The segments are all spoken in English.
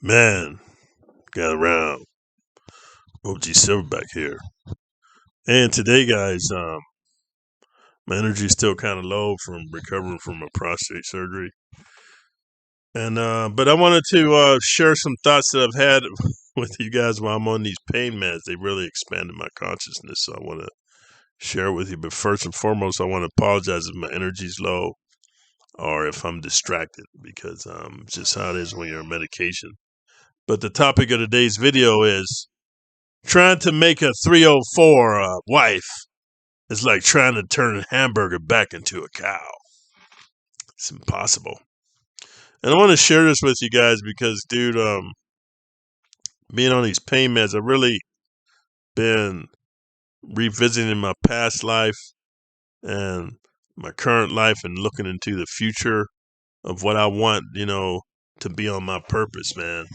Man, got around. OG Silverback here. And today, guys, my energy's still kind of low from recovering from a prostate surgery. And but I wanted to share some thoughts that I've had with you guys while I'm on these pain meds. They really expanded my consciousness, so I want to share with you. But first and foremost, I want to apologize if my energy's low or if I'm distracted because it's just how it is when you're on medication. But the topic of today's video is trying to make a 304 wife is like trying to turn a hamburger back into a cow. It's impossible. And I want to share this with you guys because, dude, being on these pain meds, I've really been revisiting my past life and my current life and looking into the future of what I want, to be on my purpose, man.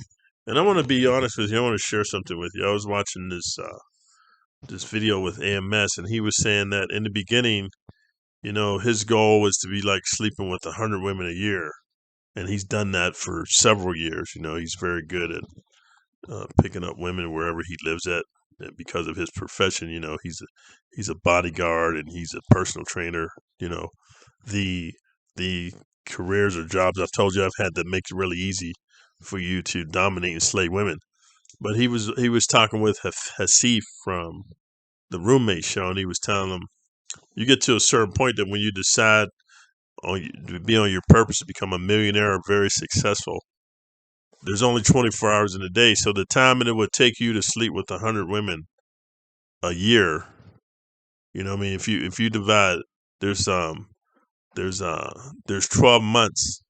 And I want to be honest with you. I want to share something with you. I was watching this video with AMS, and he was saying that in the beginning, his goal was to be like sleeping with 100 women a year. And he's done that for several years. He's very good at picking up women wherever he lives at. And because of his profession, he's a bodyguard and he's a personal trainer. The careers or jobs I've told you I've had that make it really easy for you to dominate and slay women. But he was talking with Hasif from the Roommate show, and he was telling him, you get to a certain point that when you decide to be on your purpose to become a millionaire or very successful, there's only 24 hours in a day. So the time it would take you to sleep with 100 women a year, if you divide, there's 12 months.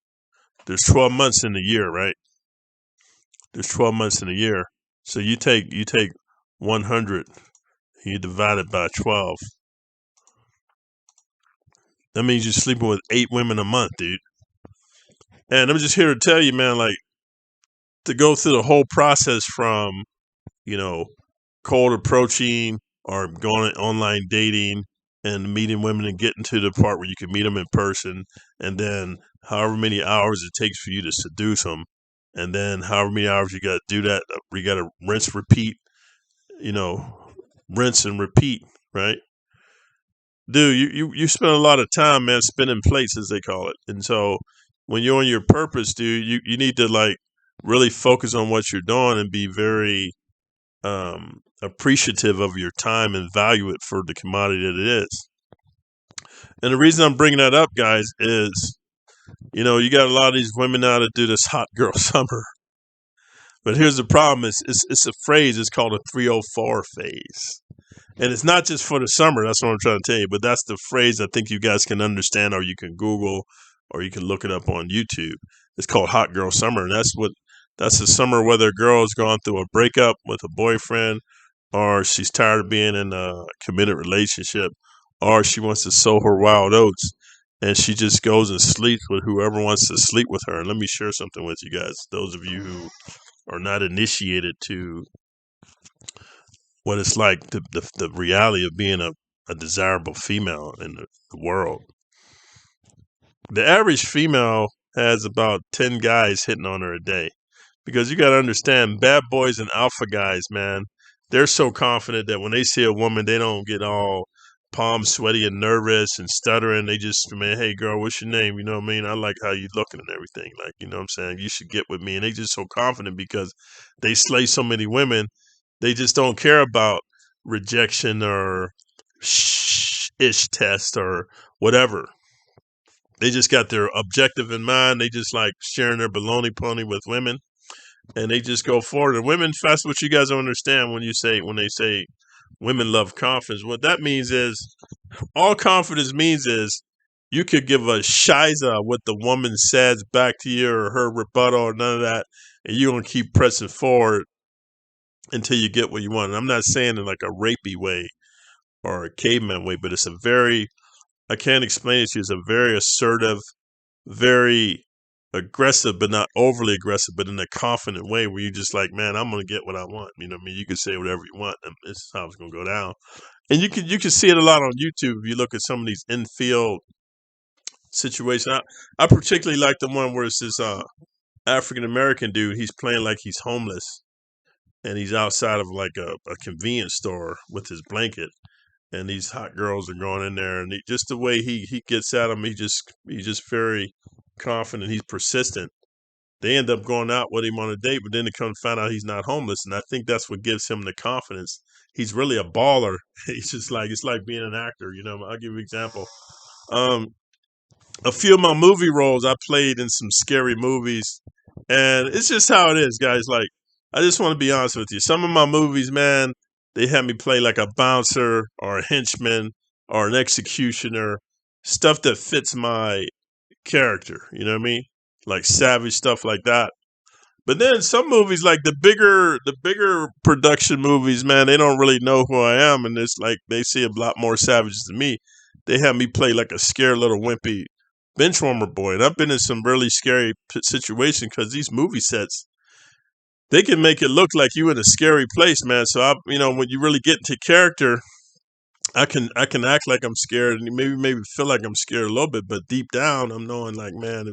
There's 12 months in a year, right? There's 12 months in a year. So you take 100, you divide it by 12. That means you're sleeping with 8 women a month, dude. And I'm just here to tell you, man, like, to go through the whole process from, cold approaching or going online dating and meeting women and getting to the part where you can meet them in person, and then however many hours it takes for you to seduce them, and then however many hours you got to do that, you got to rinse, repeat, rinse and repeat, right? Dude, you spend a lot of time, man, spinning plates, as they call it. And so when you're on your purpose, dude, you need to like really focus on what you're doing and be very appreciative of your time and value it for the commodity that it is. And the reason I'm bringing that up, guys, is you got a lot of these women now that do this hot girl summer. But here's the problem: it's a phrase. It's called a 304 phase. And it's not just for the summer. That's what I'm trying to tell you. But that's the phrase I think you guys can understand, or you can Google, or you can look it up on YouTube. It's called hot girl summer. And that's the summer whether a girl's gone through a breakup with a boyfriend, or she's tired of being in a committed relationship, or she wants to sow her wild oats. And she just goes and sleeps with whoever wants to sleep with her. And let me share something with you guys. Those of you who are not initiated to what it's like, the reality of being a desirable female in the world. The average female has about 10 guys hitting on her a day. Because you got to understand, bad boys and alpha guys, man, they're so confident that when they see a woman, they don't get all palm sweaty and nervous and stuttering. They just, man, hey, girl, what's your name? You know what I mean? I like how you looking and everything. Like, you know what I'm saying? You should get with me. And they just so confident because they slay so many women. They just don't care about rejection or ish test or whatever. They just got their objective in mind. They just like sharing their baloney pony with women, and they just go forward. And women, that's what you guys don't understand when they say women love confidence. What that means is, all confidence means is you could give a shiza what the woman says back to you or her rebuttal or none of that, and you're gonna keep pressing forward until you get what you want. And I'm not saying in like a rapey way or a caveman way, but it's a very, I can't explain it to you, it's a very assertive, very aggressive, but not overly aggressive, but in a confident way where you're just like, man, I'm going to get what I want. You know what I mean? You can say whatever you want, and this is how it's going to go down. And you can see it a lot on YouTube if you look at some of these infield situations. I particularly like the one where it's this African American dude. He's playing like he's homeless, and he's outside of like a convenience store with his blanket, and these hot girls are going in there, and just the way he gets at them, he's just very confident. He's persistent. They end up going out with him on a date, but then they come to find out he's not homeless, and I think that's what gives him the confidence. He's really a baller. He's just like it's like being an actor. I'll give you an example. Um, a few of my movie roles, I played in some scary movies, and it's just how it is, guys. Like, I just want to be honest with you. Some of my movies, man, they had me play like a bouncer or a henchman or an executioner, stuff that fits my character. You know what I mean? Like savage stuff like that. But then some movies, like the bigger production movies, man, they don't really know who I am, and it's like they see a lot more savages than me. They have me play like a scared little wimpy benchwarmer boy, and I've been in some really scary situations because these movie sets they can make it look like you in a scary place, man. So when you really get into character, I can act like I'm scared and maybe feel like I'm scared a little bit, but deep down I'm knowing like, man,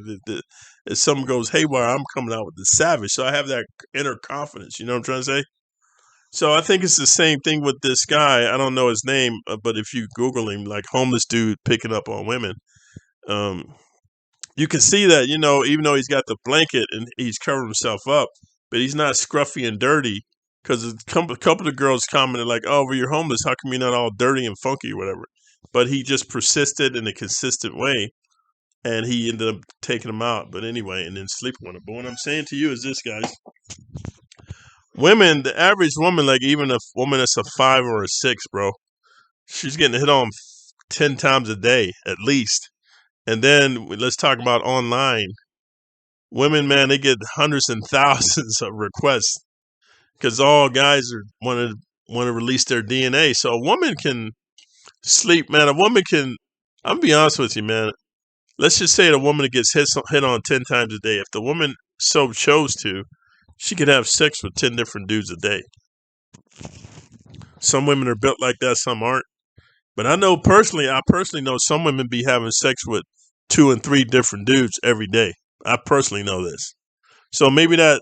if something goes haywire, I'm coming out with the savage. So I have that inner confidence. You know what I'm trying to say? So I think it's the same thing with this guy. I don't know his name, but if you Google him, like homeless dude picking up on women, um, you can see that, even though he's got the blanket and he's covered himself up, but he's not scruffy and dirty. Because a couple of girls commented like, "Oh, well, you're homeless. How come you're not all dirty and funky or whatever?" But he just persisted in a consistent way, and he ended up taking them out. But anyway, and then sleeping with them. But what I'm saying to you is this, guys: women, the average woman, like even a woman that's a 5 or a 6, bro, she's getting hit on 10 times a day at least. And then let's talk about online. Women, man, they get hundreds and thousands of requests because all guys are want to release their DNA. So a woman can sleep, man. A woman can. I'm gonna be honest with you, man. Let's just say the woman that gets hit on 10 times a day. If the woman so chose to, she could have sex with 10 different dudes a day. Some women are built like that, some aren't. But I personally know some women be having sex with 2 and 3 different dudes every day. I personally know this. So maybe that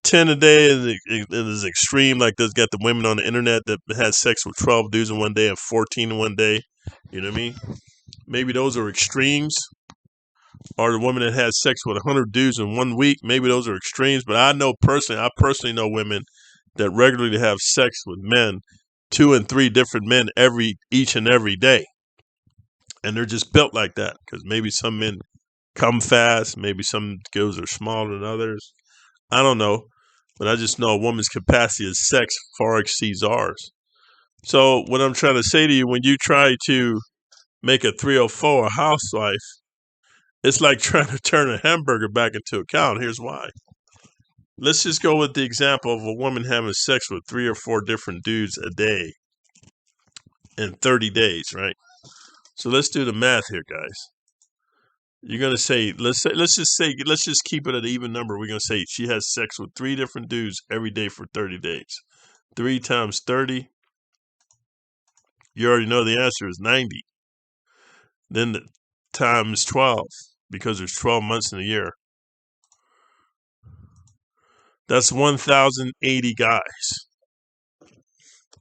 10 a day is extreme. Like there's got the women on the internet that had sex with 12 dudes in one day and 14 in one day. You know what I mean? Maybe those are extremes. Or the woman that had sex with 100 dudes in 1 week. Maybe those are extremes. But I personally know women that regularly have sex with men, 2 and 3 different men each and every day. And they're just built like that. Because maybe some men come fast. Maybe some girls are smaller than others. I don't know, but I just know a woman's capacity of sex far exceeds ours. So what I'm trying to say to you, when you try to make a 304 a housewife, it's like trying to turn a hamburger back into a cow. And here's why. Let's just go with the example of a woman having sex with 3 or 4 different dudes a day in 30 days, right? So let's do the math here, guys. You're gonna say let's just keep it at an even number. We're gonna say she has sex with 3 different dudes every day for 30 days. 3 times 30, you already know the answer is 90. Then times 12, because there's 12 months in a year. That's 1,080 guys.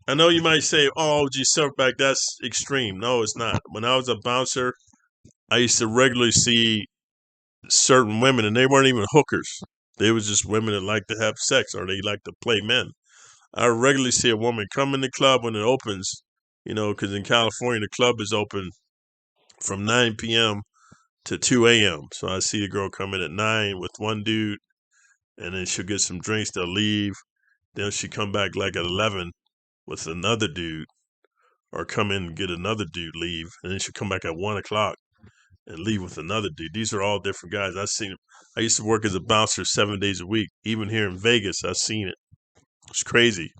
I know you might say, "Oh, gee, Silverback, that's extreme." No, it's not. When I was a bouncer, I used to regularly see certain women, and they weren't even hookers. They was just women that like to have sex or they like to play men. I regularly see a woman come in the club when it opens, because in California the club is open from 9 p.m. to 2 a.m. So I see a girl come in at 9 with one dude, and then she'll get some drinks, they'll leave. Then she'll come back like at 11 with another dude, or come in and get another dude, leave, and then she'll come back at 1 o'clock and leave with another dude. These are all different guys. I used to work as a bouncer 7 days a week. Even here in Vegas, I've seen it. It's crazy.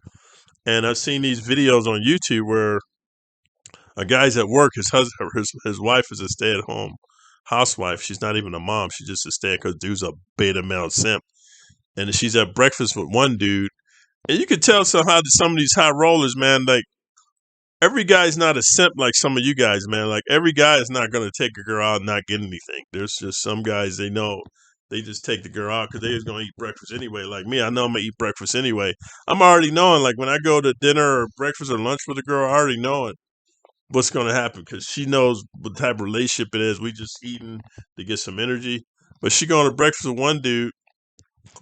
And I've seen these videos on YouTube where a guy's at work. His wife is a stay-at-home housewife. She's not even a mom. She's just a stay-at-home because dude's a beta male simp. And she's at breakfast with one dude. And you could tell somehow that some of these high rollers, man, like, every guy's not a simp like some of you guys, man. Like every guy is not going to take a girl out and not get anything. There's just some guys they know They just take the girl out because they was gonna eat breakfast anyway. Like me, I know I'm gonna eat breakfast anyway. I'm already knowing. Like when I go to dinner or breakfast or lunch with a girl, I already knowing what's gonna happen because she knows what type of relationship it is. We just eating to get some energy. But she going to breakfast with one dude,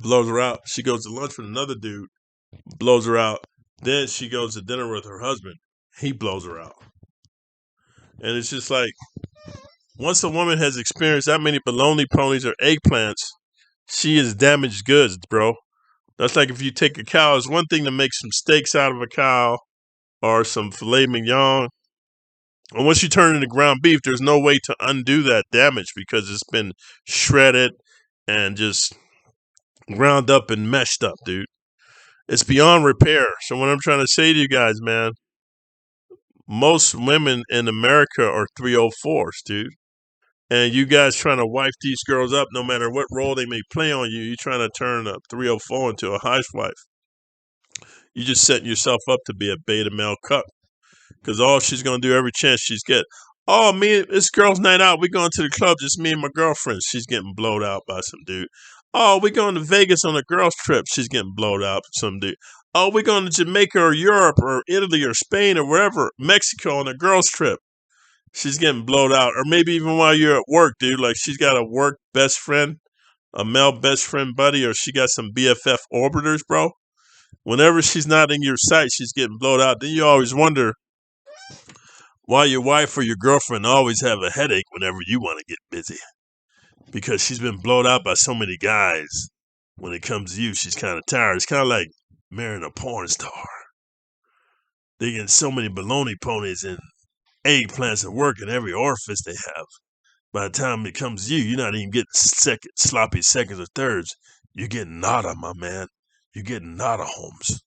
blows her out. She goes to lunch with another dude, blows her out. Then she goes to dinner with her husband. He blows her out. And it's just like once a woman has experienced that many bologna ponies or eggplants, she is damaged goods, bro. That's like if you take a cow, it's one thing to make some steaks out of a cow or some filet mignon. And once you turn it into ground beef, there's no way to undo that damage because it's been shredded and just ground up and meshed up, dude. It's beyond repair. So what I'm trying to say to you guys, man, most women in America are 304s, dude. And you guys trying to wife these girls up no matter what role they may play on you, you're trying to turn a 304 into a housewife. You're just setting yourself up to be a beta male cuck. Because all she's going to do every chance she's get, oh, me, it's girls' night out. We going to the club, just me and my girlfriend. She's getting blowed out by some dude. Oh, we going to Vegas on a girls' trip. She's getting blowed out by some dude. Oh, we going to Jamaica or Europe or Italy or Spain or wherever, Mexico on a girls' trip. She's getting blowed out. Or maybe even while you're at work, dude. Like she's got a work best friend, a male best friend buddy, or she got some BFF orbiters, bro. Whenever she's not in your sight, she's getting blowed out. Then you always wonder why your wife or your girlfriend always have a headache whenever you want to get busy. Because she's been blowed out by so many guys. When it comes to you, she's kind of tired. It's kind of like marrying a porn star. They get so many baloney ponies and eggplants and work in every orifice they have. By the time it comes to you, you're not even getting sloppy seconds or thirds. You're getting nada, my man. You're getting nada, Holmes.